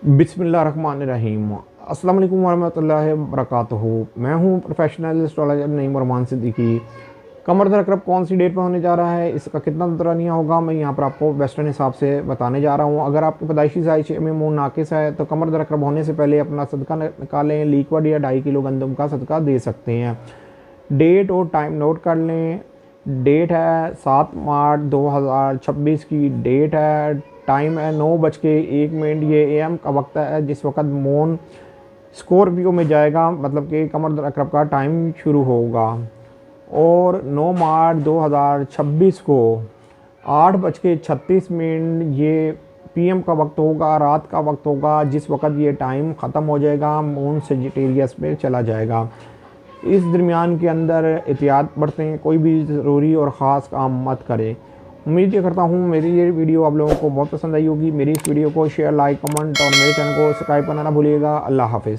बिस्मिल्लाहिर्रहमानिर्रहीम। अस्सलाम वालेकुम वरहमतुल्लाहि वबरकातुहू। मैं हूं प्रोफेशनल एस्ट्रोलॉजर नईम रहमान सिद्दीकी। कमर दर अकरब कौन सी डेट पर होने जा रहा है, इसका कितना दरानिया होगा, मैं यहाँ पर आपको वेस्टर्न हिसाब से बताने जा रहा हूँ। अगर आपकी पैदाइशी साइज में मून नाकिस है तो कमर दर अकरब होने से पहले अपना सदका निकालें। लिक्विड या 2.5 किलो गंदम का सदका दे सकते हैं। डेट और टाइम नोट कर लें। डेट है 7 मार्च 2026 की डेट है। टाइम है 9:01। ये एम का वक्त है जिस वक्त मून स्कॉर्पियो में जाएगा, मतलब कि कमर दर अकरब का टाइम शुरू होगा। और 9 मार्च 2026 को 8:36 ये पीएम का वक्त होगा, रात का वक्त होगा, जिस वक्त ये टाइम ख़त्म हो जाएगा, मून सेजिटेरियस में चला जाएगा। इस दरमियान के अंदर एहतियात बरतें, कोई भी ज़रूरी और ख़ास काम मत करें। उम्मीद ये करता हूँ मेरी ये वीडियो आप लोगों को बहुत पसंद आई होगी। मेरी इस वीडियो को शेयर, लाइक, कमेंट और मेरे चैनल को सब्सक्राइब करना ना भूलिएगा। अल्लाह हाफ़िज़।